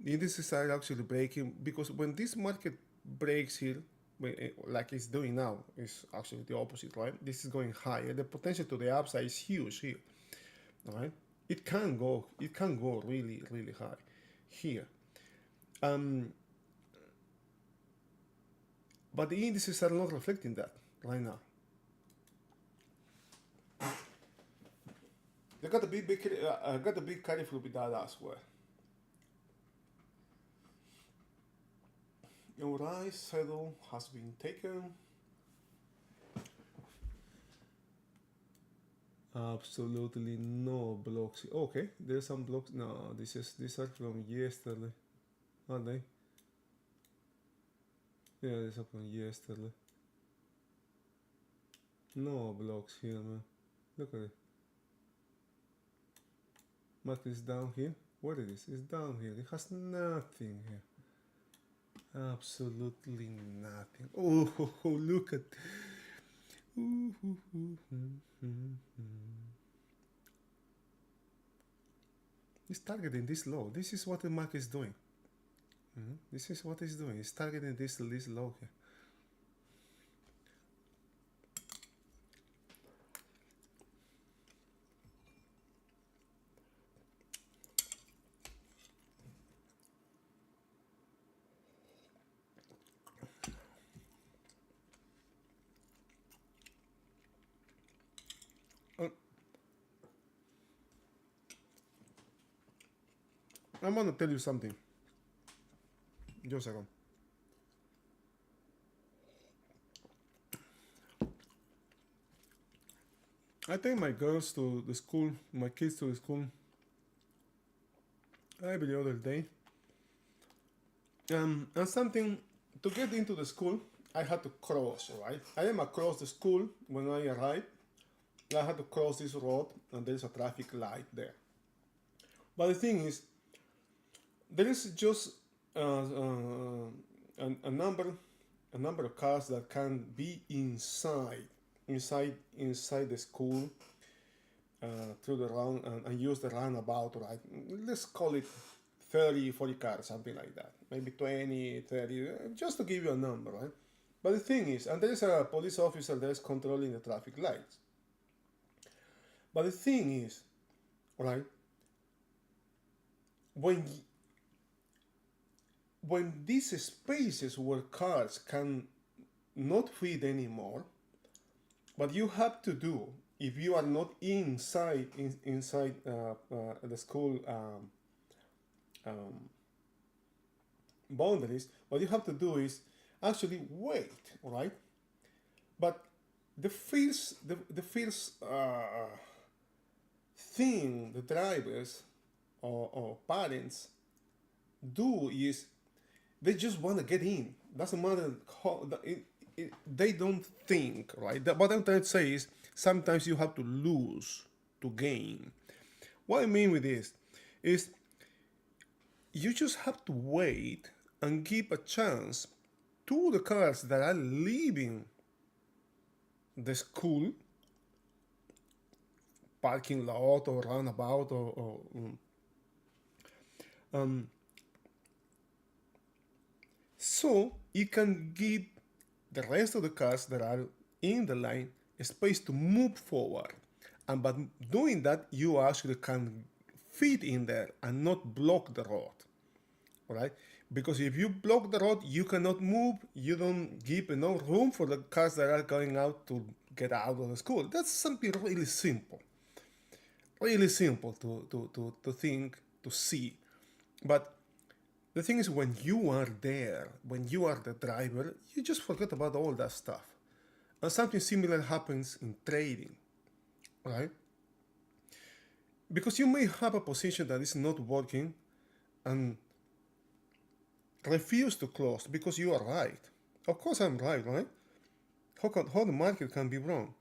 The indices are actually breaking, because when this market breaks here, like it's doing now, it's actually the opposite, right? This is going higher. The potential to the upside is huge here, right? It can go really, really high here. But the indices are not reflecting that right now. They got to be careful with that as well. Alright, saddle has been taken. Absolutely no blocks. Okay, there's some blocks. No, these are from yesterday, aren't they? Yeah, these are from yesterday. No blocks here, man. Look at it. Market is down here. What it is? It's down here. It has nothing here. Absolutely nothing. Oh, look at. It's targeting this low. This is what the market is doing. This is what it's doing. It's targeting this low here. I'm gonna tell you something. Just a second. I take my girls to the school, my kids to the school every other day. And something, to get into the school, I had to cross, right? I am across the school when I arrived. I had to cross this road, and there's a traffic light there. But the thing is, there is just a number of cars that can be inside the school through the round and use the roundabout, right? Let's call it 30, 40 cars, something like that. Maybe 20, 30, just to give you a number, right? But the thing is, and there's a police officer that's controlling the traffic lights. But the thing is, right, when these spaces where cars can not fit anymore, what you have to do if you are not inside the school boundaries, what you have to do is actually wait, right? But the first thing the drivers or parents do is they just want to get in. Doesn't matter how they don't think, right? What I'm trying to say is sometimes you have to lose to gain. What I mean with this is you just have to wait and give a chance to the cars that are leaving the school parking lot or roundabout um, so you can give the rest of the cars that are in the line a space to move forward. And by doing that, you actually can fit in there and not block the road, right? Because if you block the road, you cannot move. You don't give enough room for the cars that are going out to get out of the school. That's something really simple to think, to see. But the thing is, when you are there, when you are the driver, you just forget about all that stuff. And something similar happens in trading, right? Because you may have a position that is not working and refuse to close because you are right. Of course I'm right, right? How the market can be wrong?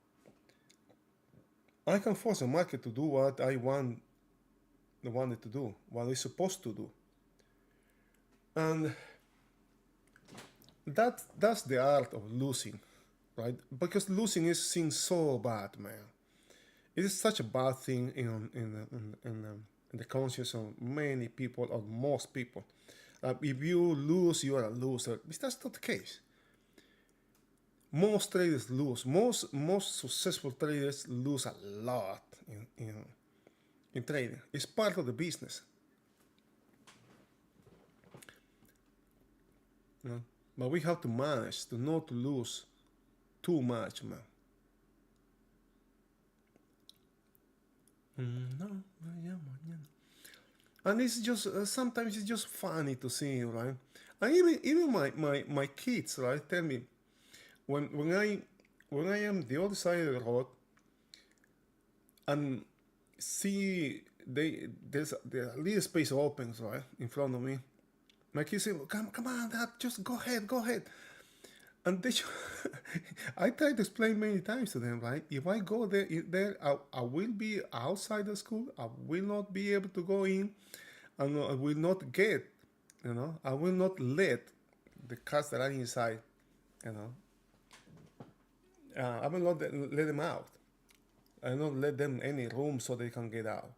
I can force the market to do what I want it to do, what it's supposed to do. And that's the art of losing, right? Because losing is seen so bad, man. It is such a bad thing in the conscience of many people, or most people. If you lose, you are a loser. But that's not the case. Most traders lose. Most successful traders lose a lot in trading. It's part of the business. You know? But we have to manage to not lose too much, man. And it's just sometimes it's just funny to see, right? And even my kids, right, tell me when I am the other side of the road and see there's a little space opens right in front of me. My kids say, come on, Dad, just go ahead. And they I try to explain many times to them, right? If I go there, I will be outside the school. I will not be able to go in, and I will not get, I will not let the cats that are inside, you know, I will not let them out. I will not let them any room so they can get out.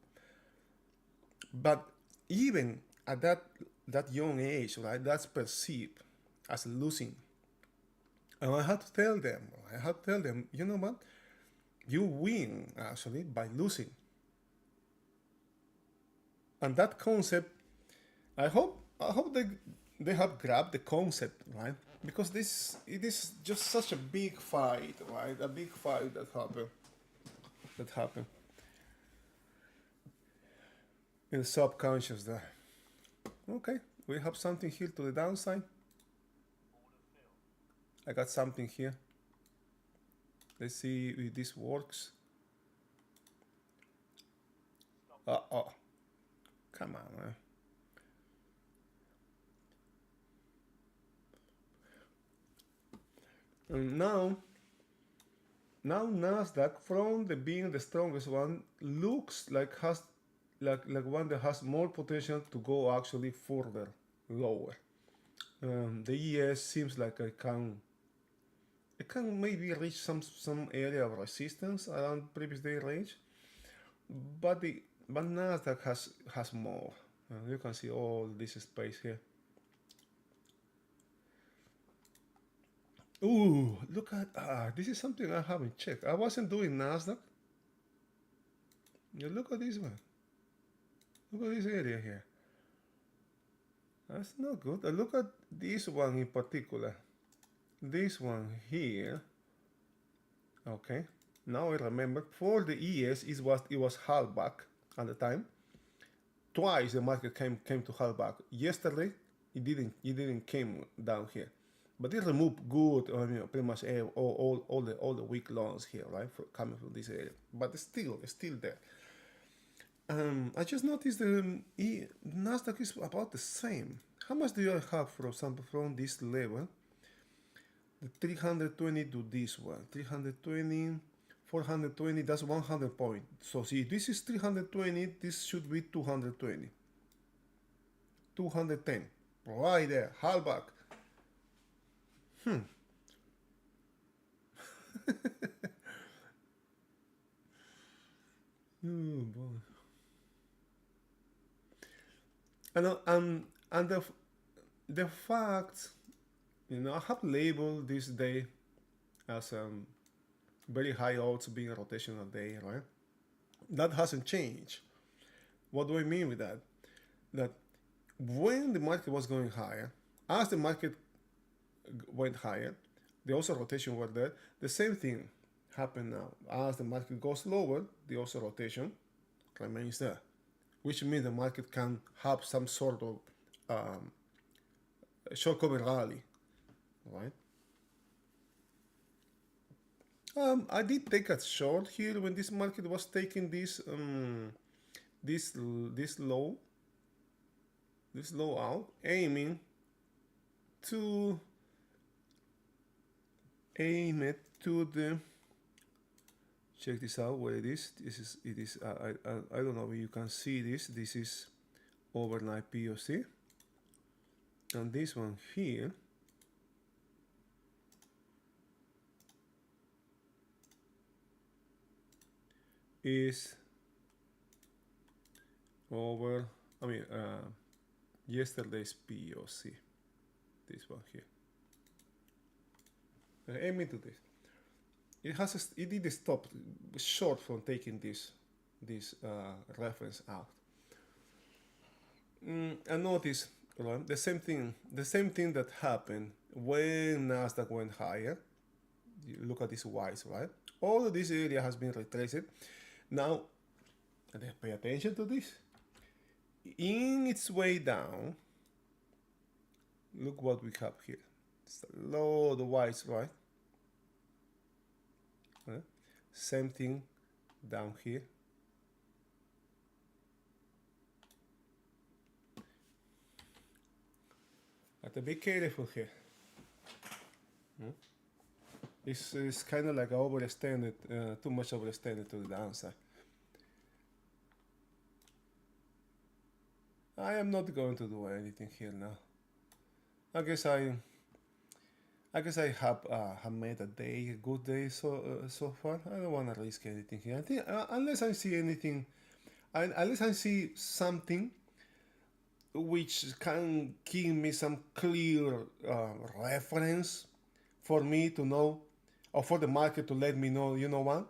But even at that young age, right, that's perceived as losing. And I had to tell them, you know what? You win actually by losing. And that concept, I hope they have grabbed the concept, right? Because it is just such a big fight, right? A big fight that happened in the subconscious there. Okay, we have something here to the downside. I got something here. Let's see if this works. Oh, come on, man. And now Nasdaq, from being the strongest one, looks like one that has more potential to go actually further lower. The ES seems like it can maybe reach some area of resistance around previous day range, but Nasdaq has more. You can see all this space here. Ooh, look at this is something I haven't checked. I wasn't doing Nasdaq. You look at this one. Look at this area here. That's not good. Look at this one in particular. This one here. Okay. Now I remember for the ES it was half back at the time. Twice the market came to half back. Yesterday it didn't came down here, but it removed good, pretty much all the weak loans here, right, coming from this area. But it's still there. I just noticed the Nasdaq is about the same. How much do you have, for example, from this level? The 320 to this one, 320, 420, that's 100 points. So see, this is 320, this should be 220. 210, right there, half back. Oh boy. And the fact, I have labeled this day as very high odds being a rotational day, right? That hasn't changed. What do I mean with that? That when the market was going higher, as the market went higher, the also rotation were there. The same thing happened now. As the market goes lower, the also rotation remains there, which means the market can have some sort of short cover rally, right? I did take a short here when this market was taking this low out, aiming to aim it to the, check this out where it is. I don't know if you can see this. This is overnight POC, and this one here is over, yesterday's POC, this one here. Aiming to this. It did stop short from taking this reference out. And notice, right, the same thing that happened when Nasdaq went higher. You look at these Ys, right? All of this area has been retraced. Now, pay attention to this. In its way down, look what we have here. It's a lot of Ys, right? Same thing down here. Have to be careful here. It's kind of like overextended, too much overextended to the downside. I am not going to do anything here now. I guess I have made a good day so far. I don't want to risk anything here. I think unless I see anything, unless I see something which can give me some clear reference for me to know, or for the market to let me know, you know what,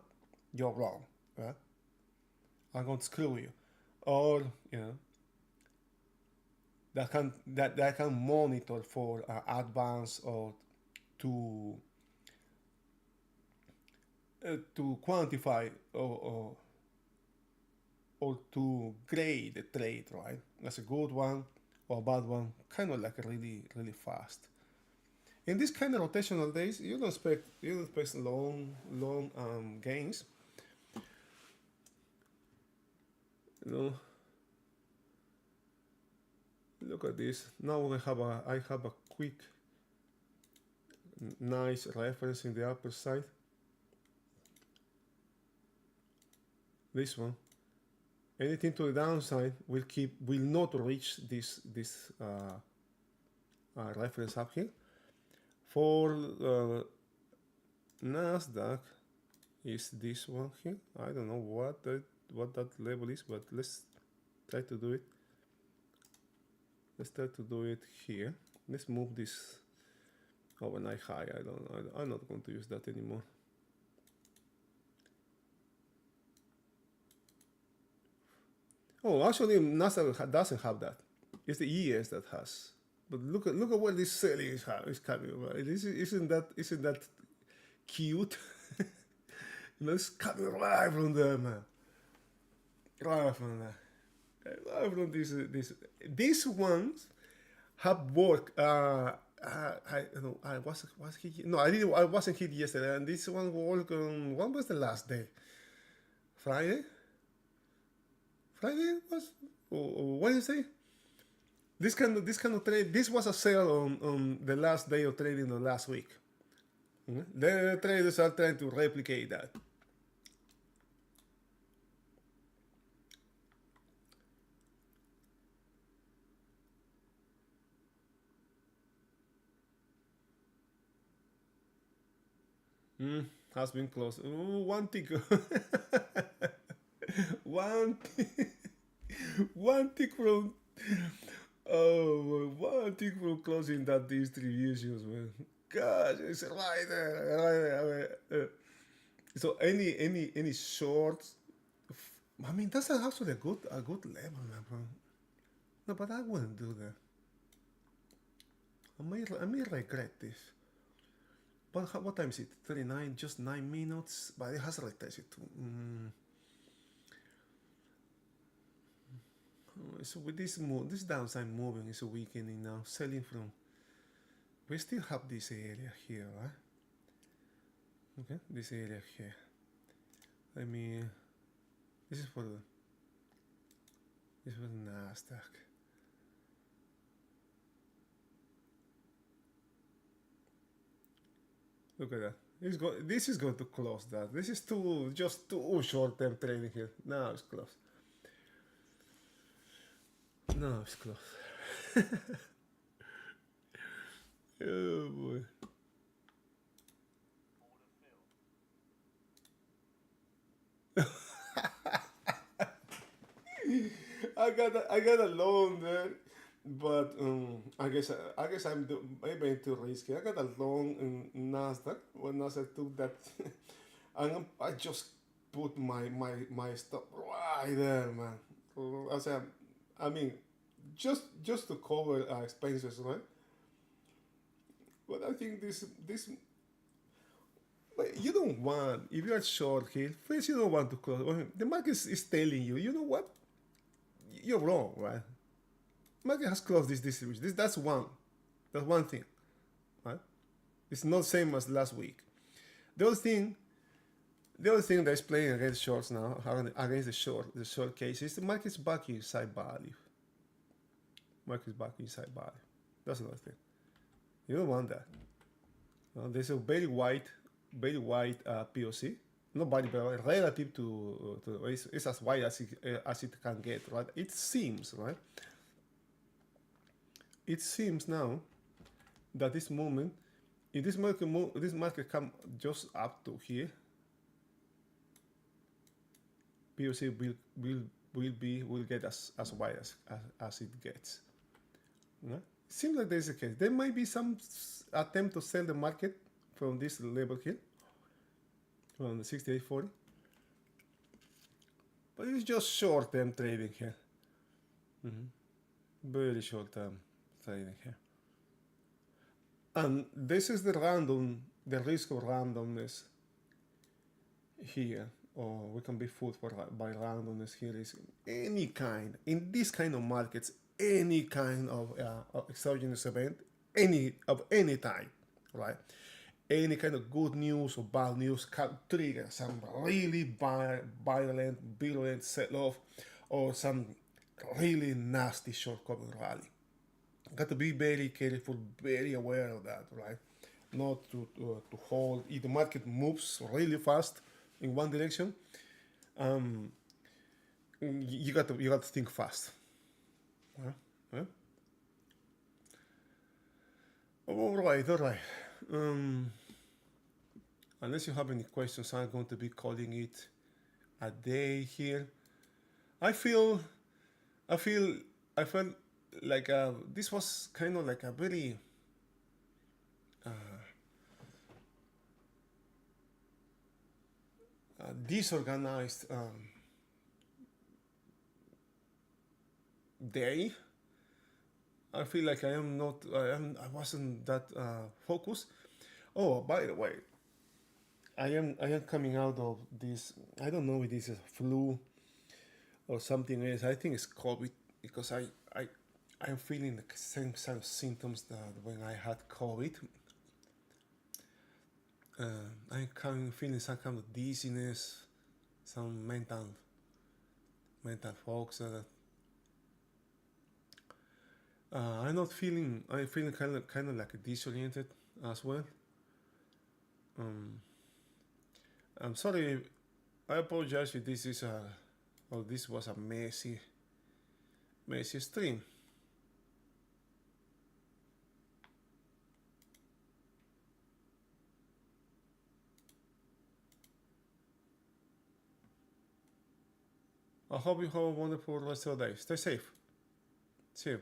you're wrong, right? I'm going to screw you, or that can monitor for advance, or to quantify, or to grade the trade, right? That's a good one or a bad one, kind of like really fast. In this kind of rotational days, you don't expect long gains. Look at this. Now I have a quick, nice reference in the upper side. This one. Anything to the downside will not reach this reference up here. For Nasdaq is this one here. I don't know what that level is, but let's try to do it. Let's try to do it here. Let's move this overnight high. I'm not going to use that anymore. Oh, actually, Nasdaq doesn't have that. It's the ES that has. But look at where this selling is coming. Right? Isn't that cute? It's coming right from there, man. Right from there. Right from these ones have worked. I was hit. No, I didn't. I wasn't hit yesterday, and this one worked on. When was the last day? Friday. Friday was or Wednesday. This kind of trade. This was a sale on the last day of trading of last week. The traders are trying to replicate that. Has been closed. Ooh, one tick. one tick. One tick from. Oh, one tick from closing that distributions, man. Gosh, it's right there, right there. So any shorts? I mean, that's actually a good level, man, bro. No, but I wouldn't do that. I may regret this. But what time is it? 39, just 9 minutes. But it has retested too. So with this downside moving is a weakening now. Selling from. We still have this area here, right? Okay, this area here. Let me. This is for the Nasdaq. Look at that. This is going to close that. This is just too short-term trading here. Now it's closed. Now it's closed. Oh boy. I got a loan there, but I guess I'm maybe too risky. I got a loan in Nasdaq when Nasdaq took that, and I just put my stop right there, man. I mean, just to cover expenses, right? But I think this. But you don't want, if you are short here, first you don't want to close. I mean, the market is telling you, you know what? You're wrong, right? Market has closed this distribution. That's one thing, right? It's not the same as last week. The other thing that's playing against shorts now, against the short case, is the market's back inside value. Market's back inside value. That's another thing. You don't want that. There's a very wide POC. Not very, but relative to it's as wide as it can get, right? It seems, right? It seems now that this movement, if this market come just up to here, POC will get as wide as it gets. Yeah? Seems like there's a case. There might be some attempt to sell the market from this level here, from the 68.40, but it's just short-term trading here. Very short-term trading here, and this is the risk of randomness here, or we can be fooled by randomness here. Is any kind in this kind of markets, any kind of exogenous event, any type, right? Any kind of good news or bad news can trigger some really violent sell-off or some really nasty short covering rally. Got to be very careful, very aware of that, right? Not to hold. If the market moves really fast in one direction, you got to think fast. Yeah? All right. Unless you have any questions, I'm going to be calling it a day here. I felt like this was kind of like a very disorganized day, I feel like I am not. I wasn't that focused. Oh, by the way, I am coming out of this. I don't know if this is flu or something else. I think it's COVID because I'm feeling the same kind of symptoms that when I had COVID. I'm feeling some kind of dizziness, some mental fogs. I'm not feeling. I'm feeling kind of like disoriented as well. Um, I'm sorry. I apologize if this is a, or this was a messy stream. I hope you have a wonderful rest of the day. Stay safe. See you.